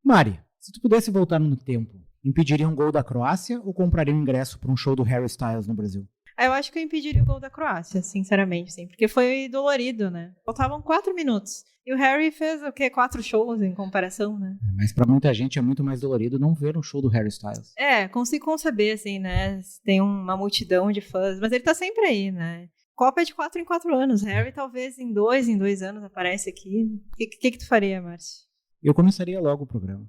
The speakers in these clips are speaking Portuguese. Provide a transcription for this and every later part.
Mari, se tu pudesse voltar no tempo, impediria um gol da Croácia ou compraria um ingresso para um show do Harry Styles no Brasil? Eu acho que eu impediria o gol da Croácia, sinceramente, sim, porque foi dolorido, né? Faltavam 4 minutos. E o Harry fez, 4 shows em comparação, né? Mas pra muita gente é muito mais dolorido não ver um show do Harry Styles. Consigo conceber, assim, né? Tem uma multidão de fãs, mas ele tá sempre aí, né? Copa é de 4 em 4 anos. Harry talvez em 2 anos aparece aqui. O que tu faria, Márcio? Eu começaria logo o programa.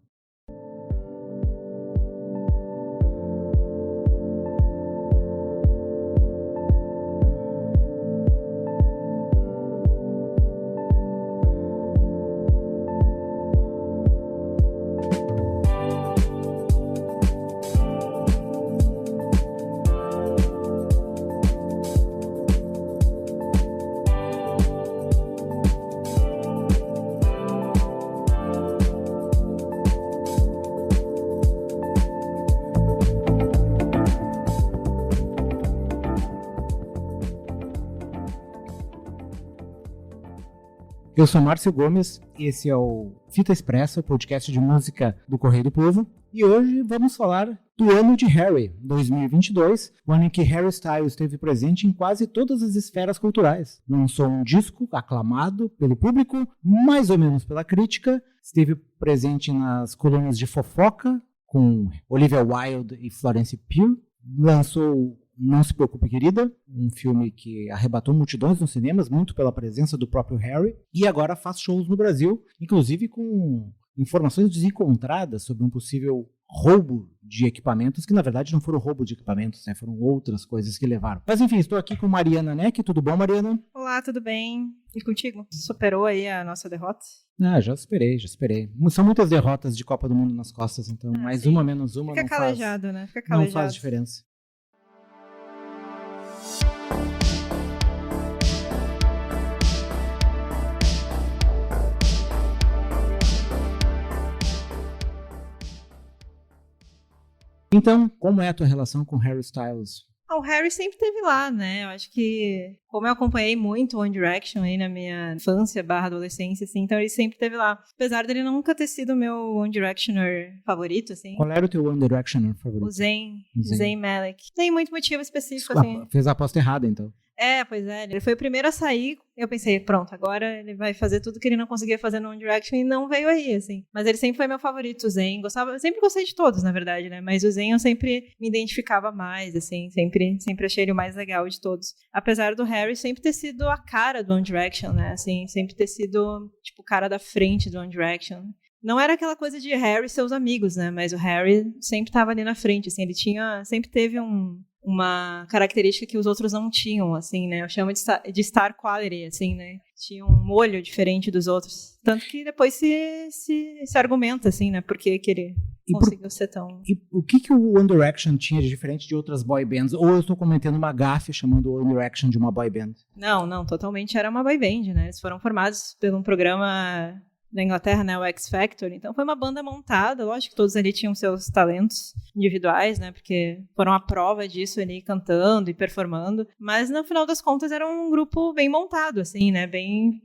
Eu sou Márcio Gomes, esse é o Fita Expressa, o podcast de música do Correio do Povo, e hoje vamos falar do ano de Harry, 2022, o ano em que Harry Styles esteve presente em quase todas as esferas culturais. Lançou um disco aclamado pelo público, mais ou menos pela crítica, esteve presente nas colunas de fofoca, com Olivia Wilde e Florence Pugh, lançou Não Se Preocupe, Querida, um filme que arrebatou multidões nos cinemas, muito pela presença do próprio Harry, e agora faz shows no Brasil, inclusive com informações desencontradas sobre um possível roubo de equipamentos, que na verdade não foram roubo de equipamentos, né? Foram outras coisas que levaram. Mas enfim, estou aqui com Mariana Neck. Tudo bom, Mariana? Olá, tudo bem? E contigo? Superou aí a nossa derrota? Já esperei. São muitas derrotas de Copa do Mundo nas costas, então mais sim. uma, menos uma, Fica não calejado, né? Não faz diferença. Então, como é a tua relação com Harry Styles? O Harry sempre esteve lá, né? Eu acho que, como eu acompanhei muito One Direction aí na minha infância / adolescência, assim, então ele sempre esteve lá. Apesar dele nunca ter sido o meu One Directioner favorito, assim. Qual era o teu One Directioner favorito? O Zayn Malik. Tem muito motivo específico, assim. Fez a aposta errada, então. Pois é. Ele foi o primeiro a sair. Eu pensei, pronto, agora ele vai fazer tudo que ele não conseguia fazer no One Direction e não veio aí, assim. Mas ele sempre foi meu favorito, o Zayn. Eu sempre gostei de todos, na verdade, né? Mas o Zayn eu sempre me identificava mais, assim. Sempre achei ele o mais legal de todos. Apesar do Harry sempre ter sido a cara do One Direction, né? Assim, sempre ter sido, tipo, o cara da frente do One Direction. Não era aquela coisa de Harry e seus amigos, né? Mas o Harry sempre estava ali na frente, assim. Ele sempre teve uma característica que os outros não tinham, assim, né? Eu chamo de star quality, assim, né? Tinha um molho diferente dos outros. Tanto que depois se argumenta, assim, né? Por que ele conseguiu ser tão... E o que o One Direction tinha de diferente de outras boy bands? Ou eu estou cometendo uma gafe chamando o One Direction de uma boy band? Não, totalmente era uma boy band, né? Eles foram formados por um programa da Inglaterra, né, o X Factor. Então foi uma banda montada, lógico que todos ali tinham seus talentos individuais, né, porque foram a prova disso ali, cantando e performando, mas no final das contas era um grupo bem montado, assim, né, bem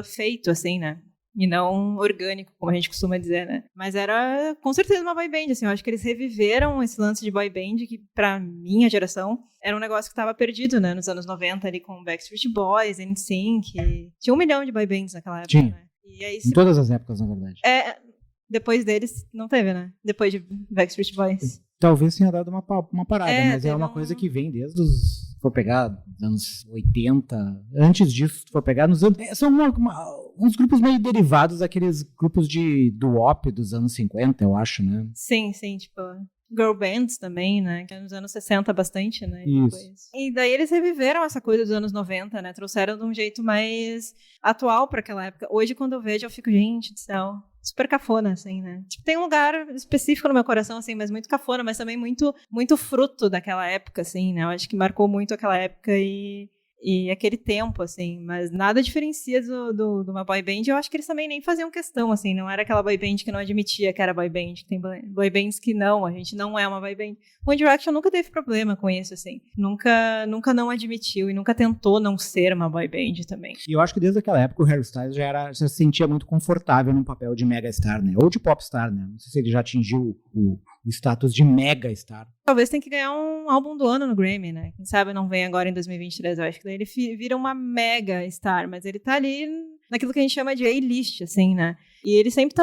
feito, assim, né, e não orgânico, como a gente costuma dizer, né, mas era com certeza uma boy band, assim, eu acho que eles reviveram esse lance de boy band que pra minha geração era um negócio que estava perdido, né, nos anos 90 ali com Backstreet Boys, NSYNC, tinha 1 milhão de boy bands naquela época, tinha. Né. E aí, em todas as épocas, na verdade. Depois deles, não teve, né? Depois de Backstreet Boys. Talvez tenha dado uma parada, mas é uma um... coisa que vem desde os... Se for pegar nos anos 80, antes disso, se for pegar nos anos... São uns grupos meio derivados daqueles grupos de doo-wop dos anos 50, eu acho, né? Sim, tipo... Girl bands também, né? Que é nos anos 60 bastante, né? Isso. E daí eles reviveram essa coisa dos anos 90, né? Trouxeram de um jeito mais atual para aquela época. Hoje, quando eu vejo, eu fico, gente do céu, super cafona, assim, né? Tipo, tem um lugar específico no meu coração, assim, mas muito cafona, mas também muito, muito fruto daquela época, assim, né? Eu acho que marcou muito aquela época e E aquele tempo, assim, mas nada diferencia de uma boy band. Eu acho que eles também nem faziam questão, assim, não era aquela boy band que não admitia que era boy band, que tem boy bands que não, a gente não é uma boy band. One Direction nunca teve problema com isso, assim, nunca não admitiu e nunca tentou não ser uma boy band também. E eu acho que desde aquela época o Harry Styles já se sentia muito confortável num papel de mega star, né, ou de pop star, né, não sei se ele já atingiu o status de mega star. Talvez tenha que ganhar um álbum do ano no Grammy, né? Quem sabe não vem agora em 2023, eu acho que daí ele vira uma mega star, mas ele tá ali naquilo que a gente chama de A-list, assim, né? E ele sempre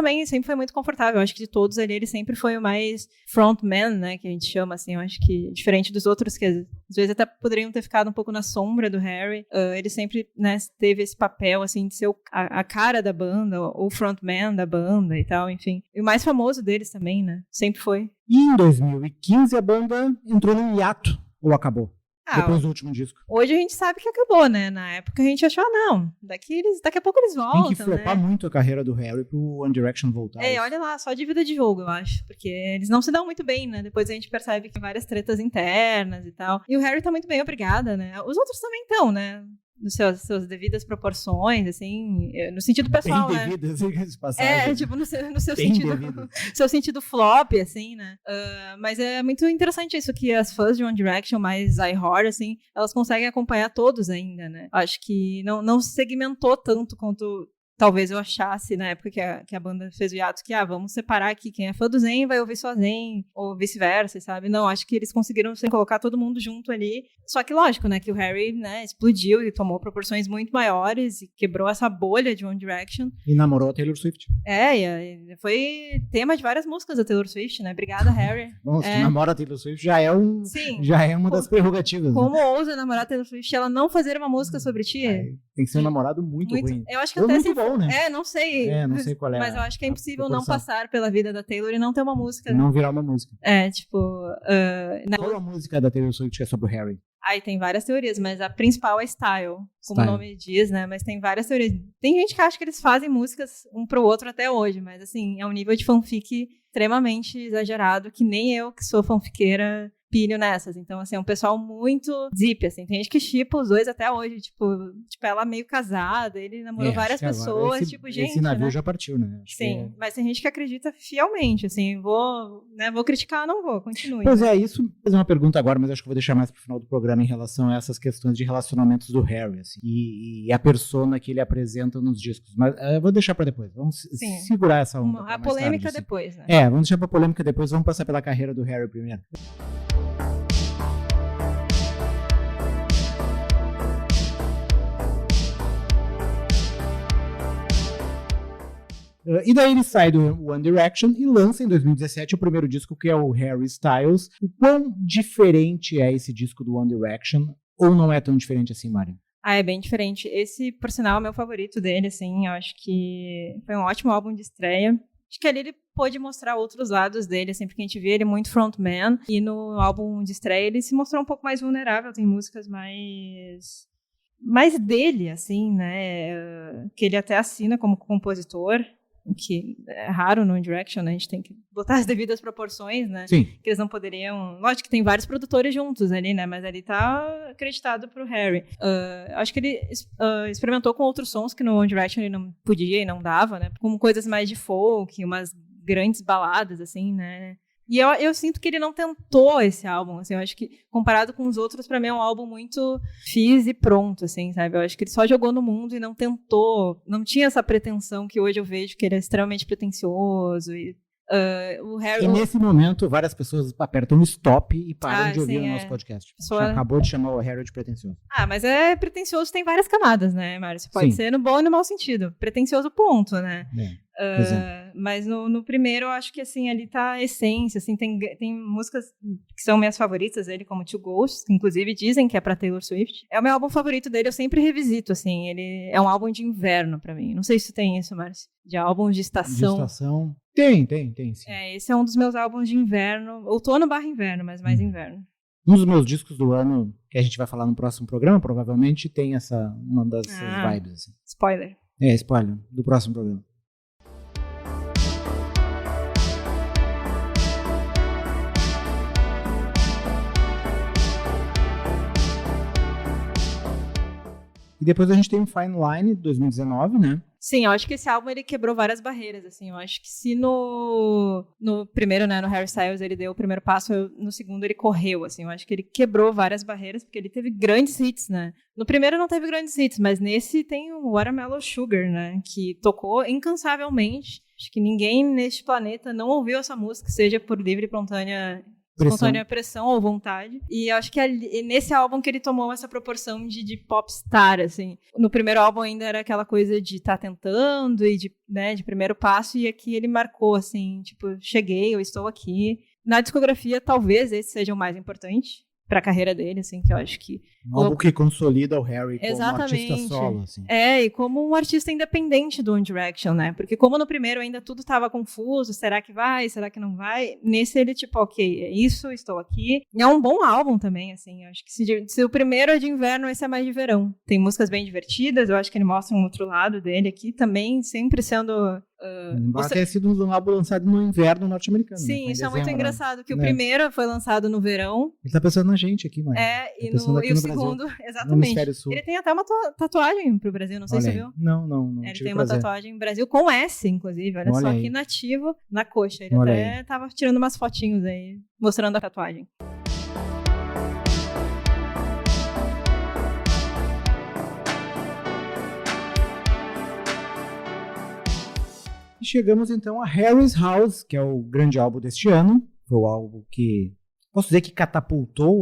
foi muito confortável, eu acho que de todos ali, ele sempre foi o mais frontman, né, que a gente chama, assim, eu acho que diferente dos outros, que às vezes até poderiam ter ficado um pouco na sombra do Harry, ele sempre, né, teve esse papel, assim, de ser a cara da banda, o frontman da banda e tal, enfim. E o mais famoso deles também, né, sempre foi. E em 2015 a banda entrou num hiato, ou acabou? Depois do último disco. Hoje a gente sabe que acabou, né? Na época a gente achou, não, daqui a pouco eles voltam, tem que flopar, né, muito a carreira do Harry pro One Direction voltar. Olha lá, só de vida de jogo, eu acho. Porque eles não se dão muito bem, né? Depois a gente percebe que tem várias tretas internas e tal. E o Harry tá muito bem, obrigada, né? Os outros também estão, né? Nos seus devidas proporções, assim, no sentido pessoal, bem né? Devidas, esse passagem. Tipo, no seu sentido, seu sentido flop, assim, né? Mas é muito interessante isso, que as fãs de One Direction, mais iHeart, assim, elas conseguem acompanhar todos ainda, né? Acho que não se segmentou tanto quanto talvez eu achasse na época que a banda fez o hiato, que vamos separar aqui, quem é fã do Zayn vai ouvir só Zayn, ou vice-versa, sabe? Não, acho que eles conseguiram colocar todo mundo junto ali. Só que lógico, né, que o Harry, né, explodiu e tomou proporções muito maiores e quebrou essa bolha de One Direction. E namorou a Taylor Swift. E foi tema de várias músicas da Taylor Swift, né? Obrigada, Harry. Bom, se tu namora a Taylor Swift, já é uma das prerrogativas. Como ousa namorar a Taylor Swift, ela não fazer uma música sobre ti? Tem que ser um namorado muito ruim. Eu acho que até muito bom, né? Não sei. Não sei qual é. Mas eu acho que é impossível não passar pela vida da Taylor e não ter uma música. Não virar uma música. Qual é a música da Taylor Swift que é sobre o Harry? Tem várias teorias, mas a principal é Style, como o nome diz, né? Mas tem várias teorias. Tem gente que acha que eles fazem músicas um pro outro até hoje, mas assim, é um nível de fanfic extremamente exagerado, que nem eu, que sou fanfiqueira, pilho nessas. Então, assim, é um pessoal muito deep, assim. Tem gente que shippa os dois até hoje, tipo ela meio casada, ele namorou várias pessoas, gente, esse navio, né? Já partiu, né? Sim, mas tem gente que acredita fielmente, assim, vou criticar, não vou, continue. Pois isso, vou fazer uma pergunta agora, mas acho que vou deixar mais pro final do programa em relação a essas questões de relacionamentos do Harry, assim, e a persona que ele apresenta nos discos. Mas vou deixar pra depois, vamos segurar essa onda. A polêmica tarde, depois, né? Vamos deixar pra polêmica depois, vamos passar pela carreira do Harry primeiro. E daí ele sai do One Direction e lança em 2017 o primeiro disco, que é o Harry Styles. O quão diferente é esse disco do One Direction? Ou não é tão diferente assim, Mari? É bem diferente. Esse, por sinal, é o meu favorito dele, assim. Eu acho que foi um ótimo álbum de estreia. Acho que ali ele pôde mostrar outros lados dele, assim, porque a gente vê ele muito frontman. E no álbum de estreia ele se mostrou um pouco mais vulnerável. Tem músicas mais dele, assim, né? Que ele até assina como compositor. O que é raro no One Direction, né? A gente tem que botar as devidas proporções, né? Sim. Que eles não poderiam... Lógico que tem vários produtores juntos ali, né? Mas ali tá acreditado pro Harry. Acho que ele experimentou com outros sons que no One Direction ele não podia e não dava, né? Como coisas mais de folk, umas grandes baladas, assim, né? E eu sinto que ele não tentou esse álbum, assim, eu acho que, comparado com os outros, pra mim é um álbum muito fiz e pronto, assim, sabe? Eu acho que ele só jogou no mundo e não tentou, não tinha essa pretensão que hoje eu vejo que ele é extremamente pretencioso e o Harry... E nesse momento, várias pessoas apertam o stop e param de ouvir o nosso podcast. Pessoa... Acabou de chamar o Harry de pretencioso. Mas pretencioso tem várias camadas, né, Márcio? Pode ser no bom e no mau sentido. Pretencioso, ponto, né? Mas no primeiro eu acho que assim, ali tá a essência, assim, tem músicas que são minhas favoritas dele, como Two Ghosts, que inclusive dizem que é pra Taylor Swift. É o meu álbum favorito dele, eu sempre revisito, assim, ele é um álbum de inverno pra mim. Não sei se tem isso, Márcio, de álbuns de estação. De estação. Tem, sim. Esse é um dos meus álbuns de inverno, outono/inverno, mas mais inverno. Um dos meus discos do ano, que a gente vai falar no próximo programa, provavelmente tem uma dessas vibes, assim. Spoiler. Spoiler, do próximo programa. E depois a gente tem o Fine Line, 2019, né? Sim, eu acho que esse álbum ele quebrou várias barreiras, assim. Eu acho que se no primeiro, né, no Harry Styles, ele deu o primeiro passo, no segundo ele correu, assim. Eu acho que ele quebrou várias barreiras, porque ele teve grandes hits, né? No primeiro não teve grandes hits, mas nesse tem o Watermelon Sugar, né? Que tocou incansavelmente. Acho que ninguém neste planeta não ouviu essa música, seja por livre e espontânea pressão ou vontade. E eu acho que é nesse álbum que ele tomou essa proporção de popstar, assim. No primeiro álbum ainda era aquela coisa de estar tentando e de primeiro passo, e aqui ele marcou, assim, tipo, cheguei, eu estou aqui. Na discografia, talvez esse seja o mais importante pra carreira dele, assim, que eu acho que... Um álbum que consolida o Harry como Exatamente. artista solo, assim. E como um artista independente do One Direction, né? Porque como no primeiro ainda tudo estava confuso, será que vai, será que não vai? Nesse ele, tipo, ok, é isso, estou aqui. E é um bom álbum também, assim, eu acho que se o primeiro é de inverno, esse é mais de verão. Tem músicas bem divertidas, eu acho que ele mostra um outro lado dele aqui também, sempre sendo... Embora tenha sido um álbum lançado no inverno norte-americano. Sim, né? isso é muito engraçado, que o né? primeiro foi lançado no verão. Ele tá pensando na gente aqui, mano. E o segundo, exatamente. Ele tem até uma tatuagem pro Brasil, não sei se você viu. Não. Ele tem uma tatuagem no Brasil com S, inclusive, olha só, aqui nativo na coxa. Ele até tava tirando umas fotinhos aí, mostrando a tatuagem. E chegamos então a Harry's House, que é o grande álbum deste ano. Foi o álbum que, posso dizer que catapultou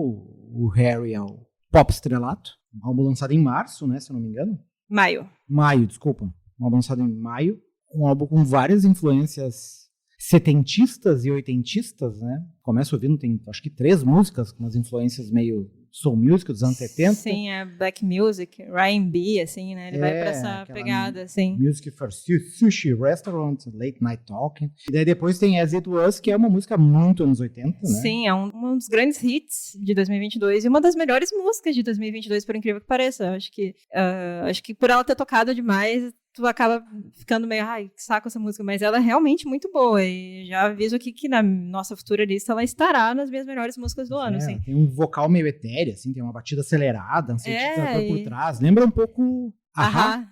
o Harry ao pop estrelato. Um álbum lançado em março, né, se eu não me engano. Maio, desculpa. Um álbum lançado em maio. Um álbum com várias influências setentistas e oitentistas, né? Começa ouvindo, tem acho que 3 músicas com umas influências meio soul music dos anos 70. Sim, é black music, R&B, assim, né? Ele vai pra essa pegada, assim. Music for Sushi Restaurant, Late Night Talking. E daí depois tem As It Was, que é uma música muito anos 80, né? Sim, é um dos grandes hits de 2022 e uma das melhores músicas de 2022, por incrível que pareça. Acho que por ela ter tocado demais, tu acaba ficando meio, que saco essa música, mas ela é realmente muito boa, e já aviso aqui que na nossa futura lista ela estará nas minhas melhores músicas do ano, assim. Tem um vocal meio etéreo, assim, tem uma batida acelerada, um sintetizador por trás, lembra um pouco Ahá.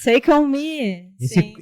Take On Me.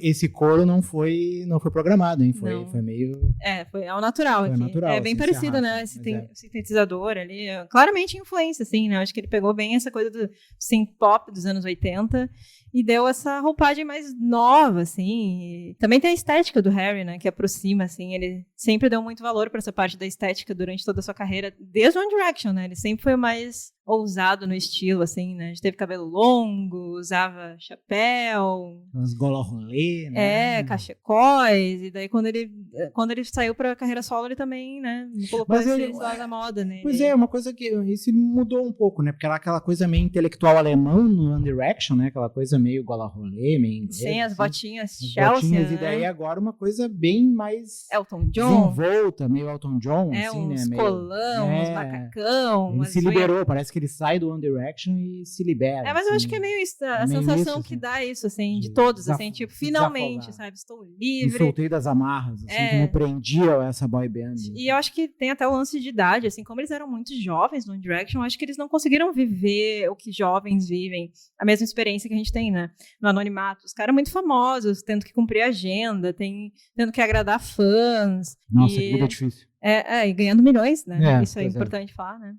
Esse coro não foi programado, hein? Foi meio... Foi ao natural aqui. Natural, é bem parecido, né? Sintetizador ali. Claramente influência, assim, né? Acho que ele pegou bem essa coisa do synth pop dos anos 80 e deu essa roupagem mais nova, assim. Também tem a estética do Harry, né? Que aproxima, assim. Ele sempre deu muito valor para essa parte da estética durante toda a sua carreira, desde One Direction, né? Ele sempre foi o mais ousado no estilo, assim, né? A gente teve cabelo longo, usava chapéu. Uns gola rolê, né? Cachecóis. E daí, quando ele saiu pra carreira solo, ele também, né? Colocou esse lado da moda, né? Pois uma coisa que isso mudou um pouco, né? Porque era aquela coisa meio intelectual alemão no One Direction, né? Aquela coisa meio gola rolê, meio inglês. Sim, as botinhas Chelsea, né? E daí agora uma coisa bem mais... Elton John. Desenvolta, meio Elton John, assim, uns né? colão, uns macacão. Ele se liberou, parece que ele sai do One Direction e se libera. Mas eu acho que é meio isso, a sensação que dá isso, assim, de todos, assim, tipo, finalmente, desafogar. Sabe, estou livre. Me soltei das amarras, assim, que me prendia a essa boy band. E eu acho que tem até o lance de idade, assim, como eles eram muito jovens no One Direction, eu acho que eles não conseguiram viver o que jovens vivem, a mesma experiência que a gente tem, né, no anonimato. Os caras muito famosos, tendo que cumprir agenda, tendo que agradar fãs. Nossa, que vida difícil. E ganhando milhões, né? Isso é importante falar, né?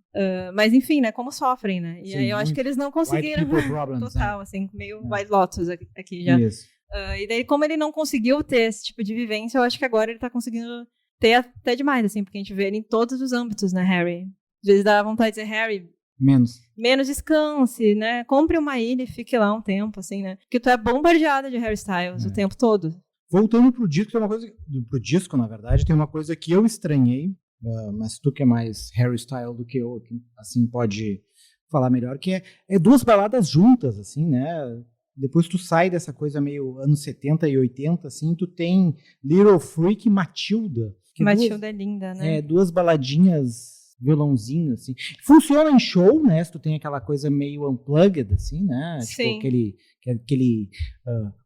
Mas enfim, né? Como sofrem, né? E aí eu acho que eles não conseguiram. Total, assim, meio White Lotus aqui já. Isso. E daí, como ele não conseguiu ter esse tipo de vivência, eu acho que agora ele tá conseguindo ter até demais, assim, porque a gente vê ele em todos os âmbitos, né, Harry? Às vezes dá vontade de dizer, Harry, menos descanse, né? Compre uma ilha e fique lá um tempo, assim, né? Porque tu é bombardeada de Harry Styles o tempo todo. Voltando pro disco, tem uma coisa... Pro disco, na verdade, tem uma coisa que eu estranhei, mas tu que é mais Harry Styles do que eu, assim, pode falar melhor, que é 2 baladas juntas, assim, né? Depois tu sai dessa coisa meio anos 70 e 80, assim, tu tem Little Freak e Matilda. Matilda é linda, né? 2 baladinhas... violãozinho, assim. Funciona em show, né? Se tu tem aquela coisa meio unplugged, assim, né? Sim. Tipo, aquele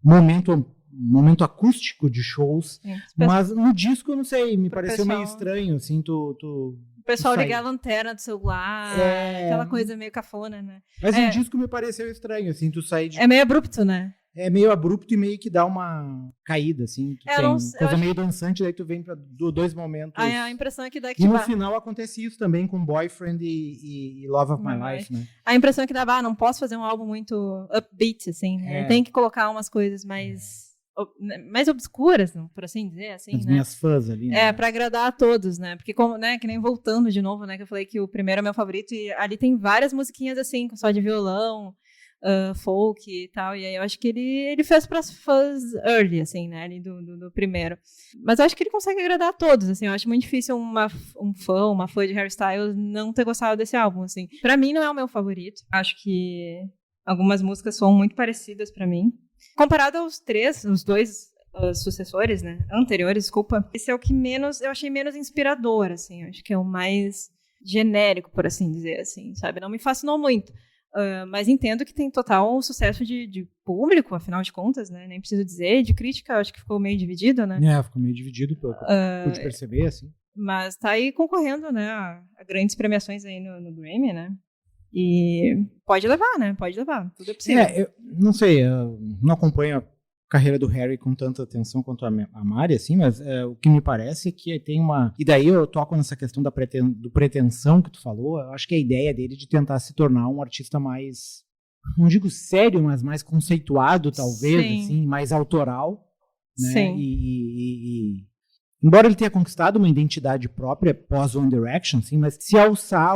momento acústico de shows. Mas no disco, eu não sei, me pareceu meio estranho, assim, tu pessoal Isso aí. ligar a lanterna do celular, aquela coisa meio cafona, né? Mas um disco me pareceu estranho, assim, tu sair de... É meio abrupto, né? É meio abrupto e meio que dá uma caída, assim. Tu Eu tem não- coisa eu meio dançante, daí tu vem pra dois momentos. A impressão é que dá que E no tipo, final acontece isso também com Boyfriend e Love of My Life, né? a impressão é que dá, não posso fazer um álbum muito upbeat, assim, né? Tem que colocar umas coisas mais obscuras, por assim dizer, assim, As né? minhas fãs ali, né? Pra agradar a todos, né? Porque, como, né, que nem voltando de novo, né? Que eu falei que o primeiro é meu favorito e ali tem várias musiquinhas assim, só de violão, folk e tal. E aí eu acho que ele fez pras fãs early, assim, né? Ali do primeiro. Mas eu acho que ele consegue agradar a todos, assim. Eu acho muito difícil uma fã de Harry Styles não ter gostado desse álbum, assim. Pra mim não é o meu favorito. Acho que algumas músicas são muito parecidas pra mim. Comparado aos os dois sucessores, né? Anteriores, desculpa. Esse é o que eu achei menos inspirador, assim. Eu acho que é o mais genérico, por assim dizer, assim, sabe? Não me fascinou muito. Mas entendo que tem total sucesso de público, afinal de contas, né? Nem preciso dizer. De crítica, acho que ficou meio dividido, né? Ficou meio dividido, pude perceber, assim. Mas tá aí concorrendo, né? A grandes premiações aí no Grammy, né? E pode levar, né? Pode levar. Tudo é possível. Eu não sei, eu não acompanho a carreira do Harry com tanta atenção quanto a Mari, assim, mas o que me parece é que tem uma... E daí eu toco nessa questão do pretensão que tu falou. Eu acho que a ideia dele de tentar se tornar um artista mais, não digo sério, mas mais conceituado, talvez, Sim. assim, mais autoral, né? Sim. E embora ele tenha conquistado uma identidade própria pós One Direction, sim, mas se alçar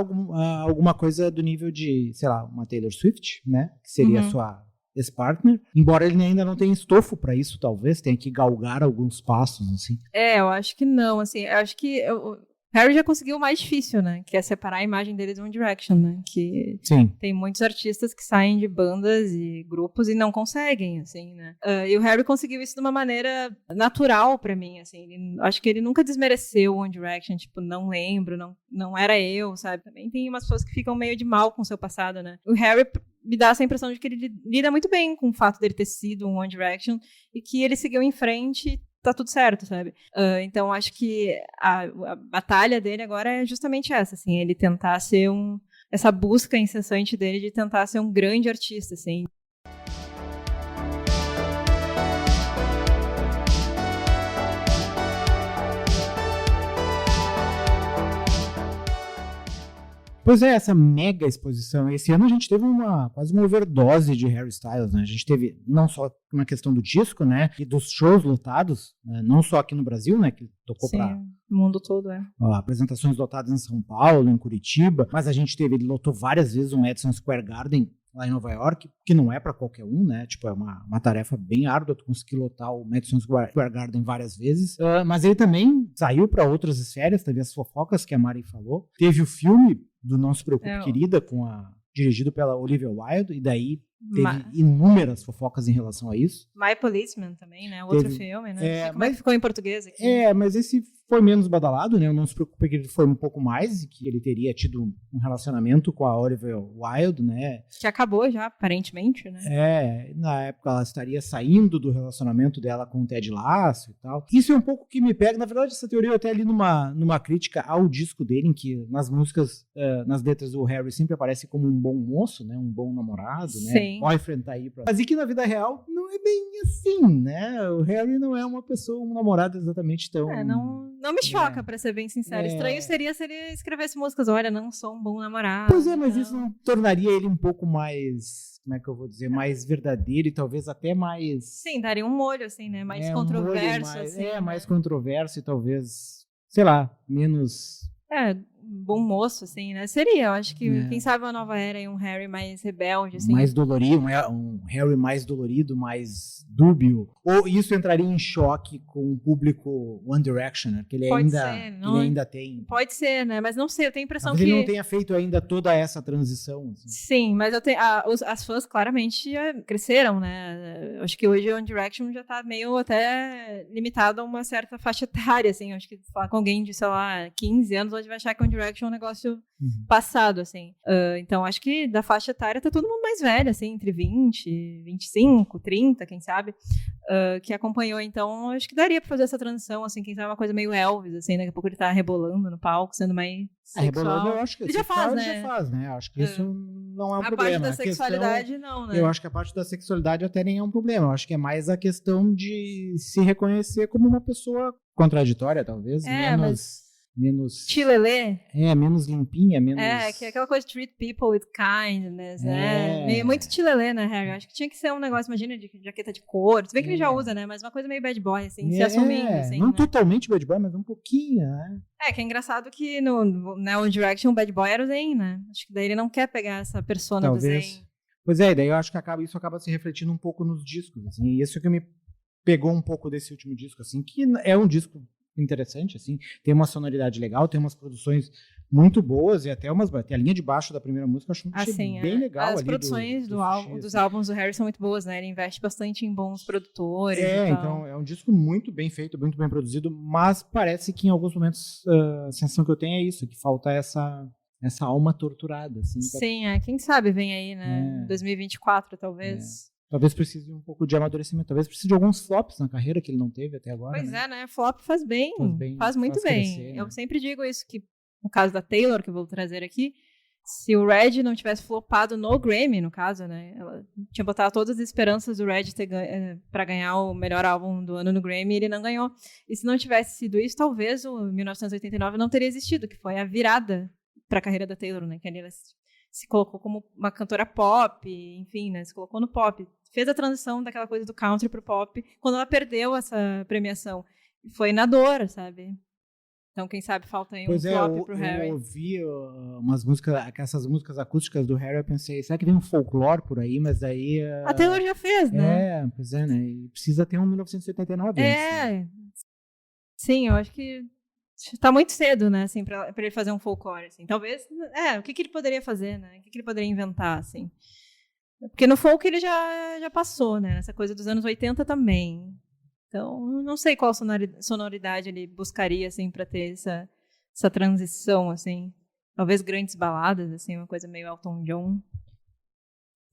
alguma coisa do nível de, sei lá, uma Taylor Swift, né? Que seria a sua ex-partner. Embora ele ainda não tenha estofo para isso, talvez, tenha que galgar alguns passos, assim. Eu acho que não, assim. Eu acho que Harry já conseguiu o mais difícil, né? Que é separar a imagem dele de One Direction, né? Que Sim. tem muitos artistas que saem de bandas e grupos e não conseguem, assim, né? E o Harry conseguiu isso de uma maneira natural pra mim, assim. Acho que ele nunca desmereceu One Direction, tipo, não lembro, não era eu, sabe? Também tem umas pessoas que ficam meio de mal com o seu passado, né? O Harry me dá essa impressão de que ele lida muito bem com o fato dele ter sido um One Direction e que ele seguiu em frente, tá tudo certo, sabe? Então, acho que a batalha dele agora é justamente essa, assim, ele tentar ser essa busca incessante dele de tentar ser um grande artista, assim. Pois é, essa mega exposição. Esse ano a gente teve quase uma overdose de Harry Styles, né? A gente teve não só uma questão do disco, né? E dos shows lotados, né? Não só aqui no Brasil, né? Que tocou para o mundo todo, apresentações lotadas em São Paulo, em Curitiba, mas ele lotou várias vezes um Madison Square Garden lá em Nova York, que não é para qualquer um, né? Tipo, é uma tarefa bem árdua tu conseguir lotar o Madison Square Garden várias vezes. Mas ele também saiu para outras esferas, teve as fofocas que a Mari falou. Teve o filme do Não Se Preocupe, Querida, dirigido pela Olivia Wilde, e daí teve inúmeras fofocas em relação a isso. My Policeman também, né? Outro filme, né? Como é que ficou em português aqui. Mas esse foi menos badalado, né? Eu Não Se Preocupe, que ele foi um pouco mais, que ele teria tido um relacionamento com a Olivia Wilde, né? Que acabou já, aparentemente, né? Na época ela estaria saindo do relacionamento dela com o Ted Lasso e tal. Isso é um pouco que me pega. Na verdade, essa teoria eu até li numa crítica ao disco dele, em que nas músicas, nas letras, o Harry sempre aparece como um bom moço, né? Um bom namorado, né? Sim. Boyfriend tá aí pra... Mas e que na vida real não é bem assim, né? O Harry não é uma pessoa, um namorado exatamente tão... Não me choca, pra ser bem sincero. Estranho seria se ele escrevesse músicas, olha, não sou um bom namorado. Pois é, mas isso não tornaria ele um pouco mais, como é que eu vou dizer, mais verdadeiro e talvez até mais... Sim, daria um molho, assim, né? Mais controverso, assim. Mais controverso e talvez, sei lá, menos... bom moço, assim, né? Seria, eu acho que, quem sabe uma nova era e um Harry mais rebelde, assim. Mais dolorido, um Harry mais dolorido, mais dúbio. Ou isso entraria em choque com o público One Directioner, que ele ainda tem. Pode ser, né? Mas não sei, eu tenho a impressão que... ele não tenha feito ainda toda essa transição. Assim. Sim, mas eu tenho, as fãs claramente cresceram, né? Eu acho que hoje o One Direction já tá meio até limitado a uma certa faixa etária, assim. Eu acho que falar com alguém de, sei lá, 15 anos, hoje vai achar que o One Direction é um negócio passado, assim. Então, acho que da faixa etária tá todo mundo mais velho, assim, entre 20, 25, 30, quem sabe, que acompanhou. Então, acho que daria pra fazer essa transição, assim, quem sabe uma coisa meio Elvis, assim, daqui a pouco ele tá rebolando no palco, sendo mais sexual. Rebolando, eu acho que ele já faz, né? Já faz, né? Acho que isso não é um a problema. Parte da sexualidade, não, né? Eu acho que a parte da sexualidade até nem é um problema. Eu acho que é mais a questão de se reconhecer como uma pessoa contraditória, talvez. Menos chilelê. Menos limpinha, menos... que é aquela coisa de treat people with kindness, né? Muito chilelê, né, Harry? Acho que tinha que ser um negócio, imagina, de jaqueta de couro. Se bem que ele já usa, né? Mas uma coisa meio bad boy, assim, se assumindo, assim. Não né? totalmente bad boy, mas um pouquinho, né? Que é engraçado que no One Direction o bad boy era o Zayn, né? Acho que daí ele não quer pegar essa persona Talvez. do Zayn. Pois é, daí eu acho que isso acaba se refletindo um pouco nos discos, assim. E isso que me pegou um pouco desse último disco, assim, que é um disco interessante, assim, tem uma sonoridade legal, tem umas produções muito boas e até a linha de baixo da primeira música eu acho bem legal. As produções dos álbuns do Harry são muito boas, né? Ele investe bastante em bons produtores. Então é um disco muito bem feito, muito bem produzido, mas parece que em alguns momentos a sensação que eu tenho é isso, que falta essa alma torturada, assim. Sim, quem sabe vem aí, né? 2024, talvez. Talvez precise um pouco de amadurecimento. Talvez precise de alguns flops na carreira que ele não teve até agora. Pois né? né? Flop faz bem. Faz muito bem. Crescer, né? Eu sempre digo isso, que no caso da Taylor, que eu vou trazer aqui, se o Red não tivesse flopado no Grammy, no caso, né? Ela tinha botado todas as esperanças do Red pra ganhar o melhor álbum do ano no Grammy e ele não ganhou. E se não tivesse sido isso, talvez o 1989 não teria existido, que foi a virada pra carreira da Taylor, né? Que ela se colocou como uma cantora pop, enfim, né? Se colocou no pop. Fez a transição daquela coisa do country pro pop quando ela perdeu essa premiação. Foi na dor, sabe? Então, quem sabe falta aí um flop pro Harry. Eu ouvi essas músicas acústicas do Harry, eu pensei, será que vem um folclore por aí? Mas daí... A Taylor já fez, né? Pois é, né? E precisa ter um 1989. Né? Sim, eu acho que tá muito cedo, né, assim, pra ele fazer um folclore, assim. Talvez, o que ele poderia fazer, né? O que ele poderia inventar, assim. Porque no folk ele já passou, né? Essa coisa dos anos 80 também. Então, não sei qual sonoridade ele buscaria, assim, pra ter essa transição, assim. Talvez grandes baladas, assim, uma coisa meio Elton John.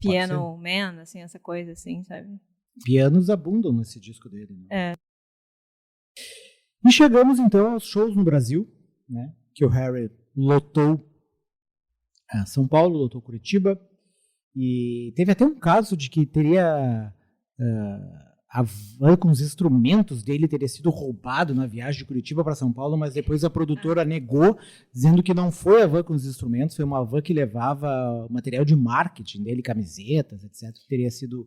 Piano Man, assim, essa coisa, assim, sabe? Pianos abundam nesse disco dele, né? E chegamos, então, aos shows no Brasil, né? Que o Harry lotou São Paulo, lotou Curitiba. E teve até um caso de que teria a van com os instrumentos dele teria sido roubado na viagem de Curitiba para São Paulo, mas depois a produtora negou, dizendo que não foi a van com os instrumentos, foi uma van que levava material de marketing dele, camisetas, etc., que teria sido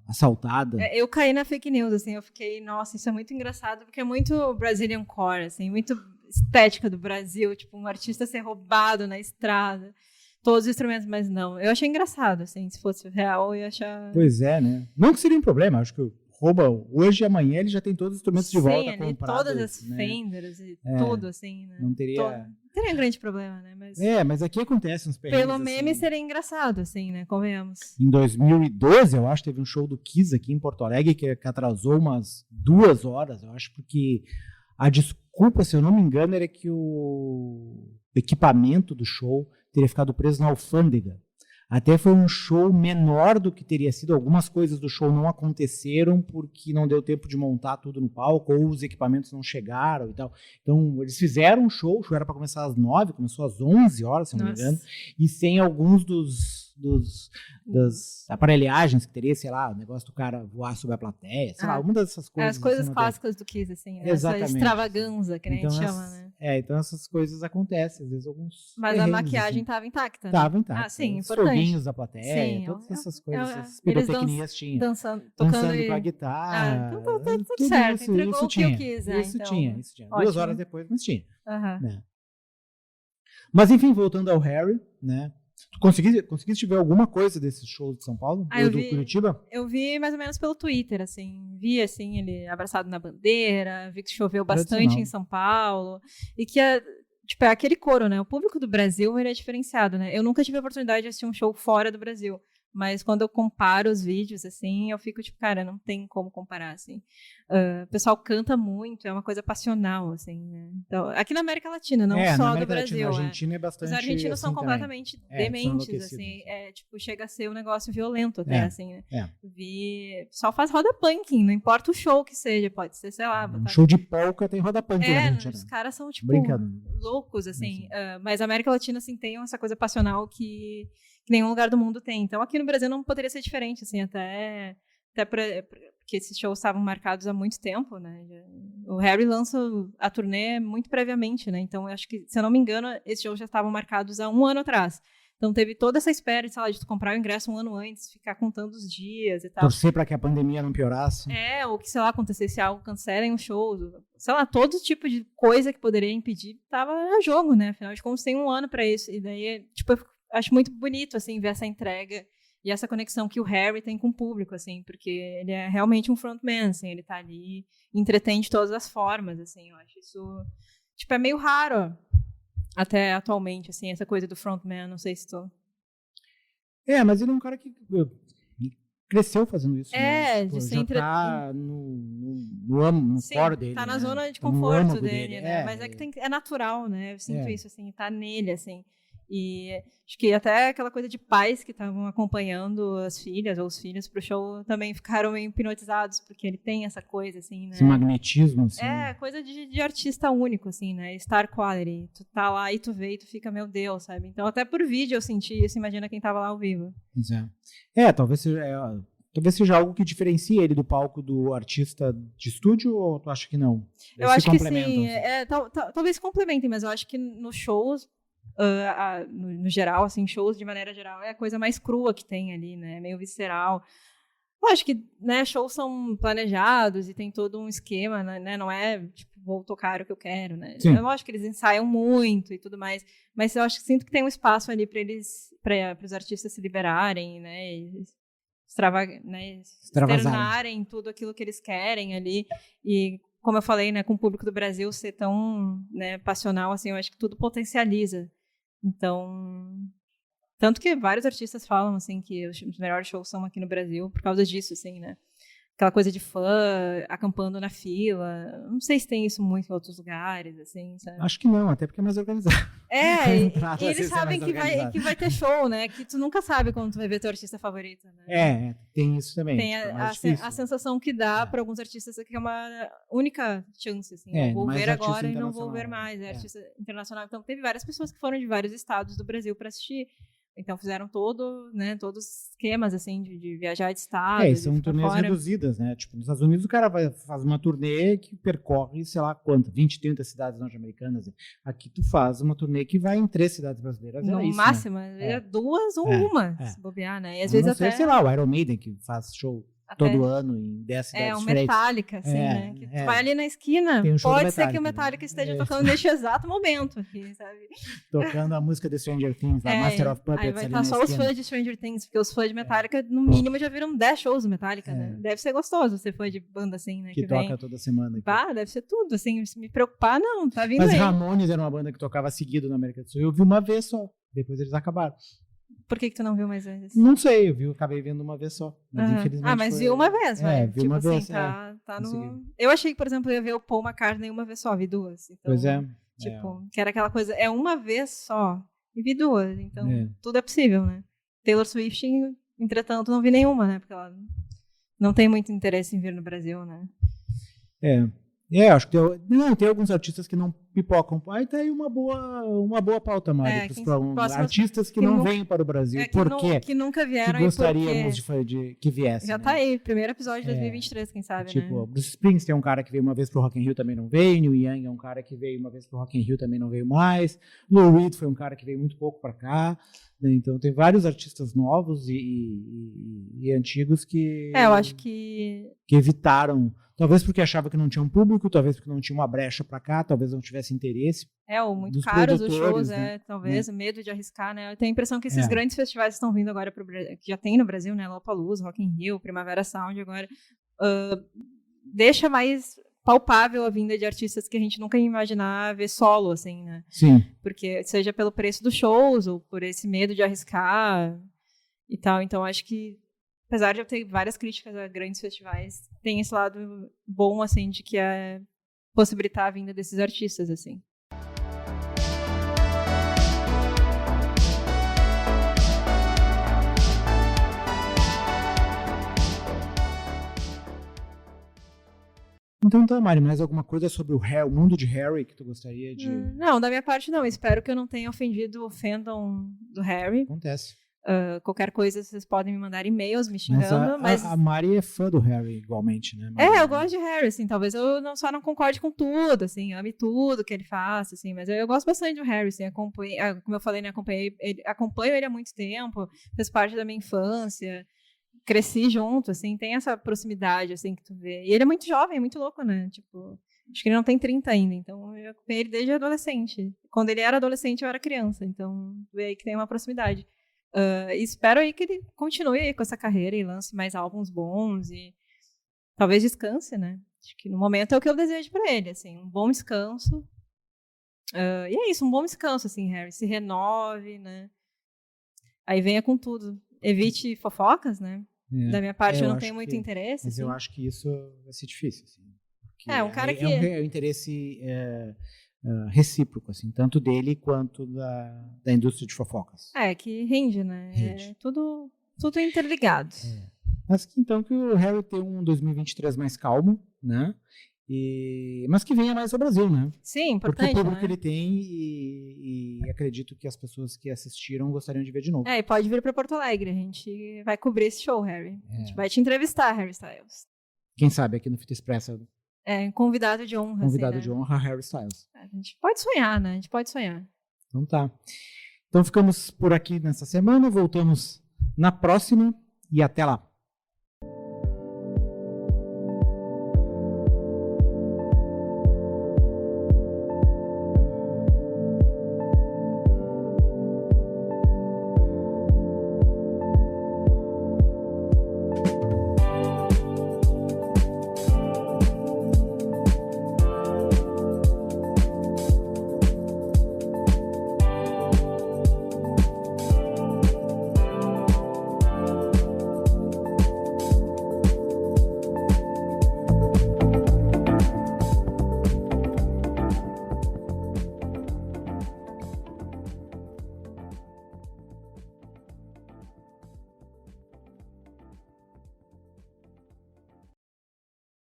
assaltada. Eu caí na fake news, assim, eu fiquei, nossa, isso é muito engraçado, porque é muito Brazilian core, assim, muito estética do Brasil, tipo, um artista ser roubado na estrada. Todos os instrumentos, mas não. Eu achei engraçado, assim, se fosse real, eu ia achar... Pois é, né? Não que seria um problema, acho que rouba hoje e amanhã ele já tem todos os instrumentos de volta comprados. Todas as Fenders e tudo, assim, né? Não teria... Não teria um grande problema, né? Mas aqui acontece uns perrengues. Pelo meme seria engraçado, assim, né? Convenhamos. Em 2012, eu acho, teve um show do Kiss aqui em Porto Alegre que atrasou umas 2 horas, eu acho, porque a desculpa, se eu não me engano, era que o equipamento do show teria ficado preso na alfândega. Até foi um show menor do que teria sido. Algumas coisas do show não aconteceram porque não deu tempo de montar tudo no palco, ou os equipamentos não chegaram e tal. Então, eles fizeram um show, o show era para começar às 9, começou às 11 horas, se não me engano, e sem alguns das aparelhagens que teria, sei lá, o negócio do cara voar sobre a plateia, sei lá, alguma dessas coisas. As coisas assim, clássicas do Kiss, assim, né? Essa extravaganza que a gente chama, né? Então essas coisas acontecem, às vezes alguns... Mas a maquiagem estava intacta, né? Estava intacta. Sim, os importante. foguinhos da plateia, todas essas coisas, essas pirotecnias tinham. Dançando com a guitarra. Então tá tudo certo, isso, entregou isso o que eu quis. Isso então. tinha. Ótimo. 2 horas depois, mas tinha. Né? Mas enfim, voltando ao Harry, né? Tu conseguiste ver alguma coisa desses shows de São Paulo? Ou do Curitiba? Eu vi mais ou menos pelo Twitter, assim. Vi, assim, ele abraçado na bandeira, vi que choveu bastante em São Paulo. E que, é aquele coro, né? O público do Brasil, ele é diferenciado, né? Eu nunca tive a oportunidade de assistir um show fora do Brasil. Mas quando eu comparo os vídeos, assim, eu fico tipo, cara, não tem como comparar, assim. O pessoal canta muito, é uma coisa passional, assim, né? Então, aqui na América Latina, não na só América do Brasil. Latina, a Argentina é bastante Os argentinos assim são também. completamente dementes, assim. Tipo, chega a ser um negócio violento até, assim, né? O pessoal faz roda punk, não importa o show que seja, pode ser, sei lá. Um show de polka tem roda punk na Argentina. Os caras são, tipo, loucos, assim. Mas a América Latina, assim, tem essa coisa passional que nenhum lugar do mundo tem. Então, aqui no Brasil não poderia ser diferente, assim, até porque esses shows estavam marcados há muito tempo, né? O Harry lança a turnê muito previamente, né? Então, eu acho que, se eu não me engano, esses shows já estavam marcados há 1 ano atrás. Então, teve toda essa espera de, sei lá, de tu comprar o ingresso 1 ano antes, ficar contando os dias e tal. Torcer para que a pandemia não piorasse. Ou que, sei lá, acontecesse algo, cancelem o show. Sei lá, todo tipo de coisa que poderia impedir estava a jogo, né? Afinal de contas, tem 1 ano para isso. E daí, tipo, eu acho muito bonito, assim, ver essa entrega e essa conexão que o Harry tem com o público, assim, porque ele é realmente um frontman, assim, ele tá ali, entretém de todas as formas, assim, eu acho isso, tipo, é meio raro, até atualmente, assim, essa coisa do frontman, não sei se tu... Mas ele é um cara que cresceu fazendo isso, né? De ser tá no core dele, tá na né? zona de conforto dele, né? Mas é que é natural, né? Eu sinto isso, assim, tá nele, assim. E acho que até aquela coisa de pais que estavam acompanhando as filhas ou os filhos pro show também ficaram meio hipnotizados, porque ele tem essa coisa, assim, né? Esse magnetismo, assim. Coisa de artista único, assim, né? Star quality. Tu tá lá e tu vê e tu fica, meu Deus, sabe? Então, até por vídeo eu senti isso, imagina quem tava lá ao vivo. Talvez seja algo que diferencie ele do palco do artista de estúdio, ou tu acha que não? Eu acho que sim. Talvez complementem, mas eu acho que nos shows, no geral, assim, shows de maneira geral, é a coisa mais crua que tem ali, né? Meio visceral. Eu acho que, né, shows são planejados e tem todo um esquema, né? Não é, tipo, vou tocar o que eu quero, né? Eu acho que eles ensaiam muito e tudo mais, mas eu acho que sinto que tem um espaço ali para os artistas se liberarem, né? Externarem tudo aquilo que eles querem ali. E, como eu falei, né, com o público do Brasil ser tão, né, passional, assim, eu acho que tudo potencializa. Então, tanto que vários artistas falam, assim, que os melhores shows são aqui no Brasil por causa disso, assim, né? Aquela coisa de fã acampando na fila. Não sei se tem isso muito em outros lugares, assim, sabe? Acho que não, até porque é mais organizado. E eles sabem que vai ter show, né? Que tu nunca sabe quando tu vai ver teu artista favorito, né? Tem isso também. Tem a sensação que dá para alguns artistas que é uma única chance, assim. Eu vou ver agora e não vou ver mais. É artista internacional. Então, teve várias pessoas que foram de vários estados do Brasil para assistir. Então fizeram todos os esquemas, assim, de viajar de estado. E são turnês reduzidas, né? Tipo, nos Estados Unidos o cara faz uma turnê que percorre, sei lá quantas, 20, 30 cidades norte-americanas. Aqui tu faz uma turnê que vai em 3 cidades brasileiras. No máximo, né? 2 ou uma, se bobear, né? E às vezes até... sei lá, o Iron Maiden que faz show todo ano em 10 cidades diferentes. Metallica, assim, né? Que tu vai ali na esquina, pode ser que o Metallica esteja tocando neste exato momento aqui, sabe? Tocando a música de Stranger Things, a Master of Puppets. Aí vai estar só os fãs de Stranger Things, porque os fãs de Metallica, no mínimo, já viram 10 shows do Metallica, né? Deve ser gostoso ser fã de banda assim, né? Que toca toda semana. Deve ser tudo, assim, se me preocupar, não, tá vindo Mas aí. Ramones era uma banda que tocava seguido na América do Sul. Eu vi uma vez só, depois eles acabaram. Por que tu não viu mais vezes? Não sei, acabei vendo uma vez só. Mas infelizmente. Mas viu uma vez, vai. Vi uma vez. Tá no... Eu achei que, por exemplo, eu ia ver o Paul McCartney uma vez só, vi 2. Então, pois é. Tipo, que era aquela coisa, uma vez só. E vi 2. Então, tudo é possível, né? Taylor Swift, entretanto, não vi nenhuma, né? Porque ela não tem muito interesse em vir no Brasil, né? Acho que tem alguns artistas que não pipocam. Aí tá aí uma boa pauta, Mari, para artistas que não vêm para o Brasil. Por quê? Que nunca vieram que gostaríamos de que viessem. Já tá aí, primeiro episódio de 2023, quem sabe, tipo, né? Bruce Springsteen é um cara que veio uma vez pro Rock in Rio, também não veio. Neil Young é um cara que veio uma vez pro Rock in Rio, também não veio mais. Lou Reed foi um cara que veio muito pouco para cá. Então tem vários artistas novos e antigos que... eu acho que evitaram... Talvez porque achava que não tinha um público, talvez porque não tinha uma brecha para cá, talvez não tivesse interesse. Ou muito caros os shows, talvez, medo de arriscar, né? Eu tenho a impressão que esses grandes festivais estão vindo agora pro Brasil, que já tem no Brasil, né? Lollapalooza, Rock in Rio, Primavera Sound agora. Deixa mais palpável a vinda de artistas que a gente nunca ia imaginar ver solo, assim, né? Sim. Porque seja pelo preço dos shows ou por esse medo de arriscar. e tal. Então, acho que, apesar de eu ter várias críticas a grandes festivais, tem esse lado bom, assim, de que é possibilitar a vinda desses artistas, assim. Então tá, Mari, mais alguma coisa sobre o mundo de Harry que tu gostaria de... Não, da minha parte não. Espero que eu não tenha ofendido o fandom do Harry. Acontece. Qualquer coisa, vocês podem me mandar e-mails me xingando, mas... A Mari é fã do Harry igualmente, né? Eu gosto de Harry, assim, talvez eu só não concorde com tudo, assim, ame tudo que ele faça, assim, mas eu gosto bastante do Harry, assim, como eu falei, né, acompanho ele há muito tempo, fez parte da minha infância, cresci junto, assim, tem essa proximidade, assim, que tu vê. E ele é muito jovem, é muito louco, né? Tipo, acho que ele não tem 30 ainda, então eu acompanhei ele desde adolescente. Quando ele era adolescente, eu era criança, então vê aí que tem uma proximidade. E espero aí que ele continue aí com essa carreira e lance mais álbuns bons e talvez descanse, né? Acho que no momento é o que eu desejo pra ele, assim, um bom descanso. E é isso, um bom descanso, assim, Harry, se renove, né? Aí venha com tudo. Evite fofocas, né? Da minha parte, eu não tenho muito interesse. Mas assim. eu acho que isso vai ser difícil. Assim, um cara que... É um interesse recíproco, assim, tanto dele quanto da indústria de fofocas. Que rende, né? Rende. É tudo interligado. Mas então que o Harry tenha um 2023 mais calmo, né? Mas que venha mais ao Brasil, né? Sim, importante, porque o público né? que ele tem e acredito que as pessoas que assistiram gostariam de ver de novo. E pode vir para Porto Alegre, a gente vai cobrir esse show, Harry. A gente vai te entrevistar, Harry Styles. Quem sabe aqui no Fita Expressa. Convidado de honra. Convidado assim, de honra, Harry Styles. A gente pode sonhar, né? A gente pode sonhar. Então tá. Então ficamos por aqui nessa semana, voltamos na próxima e até lá.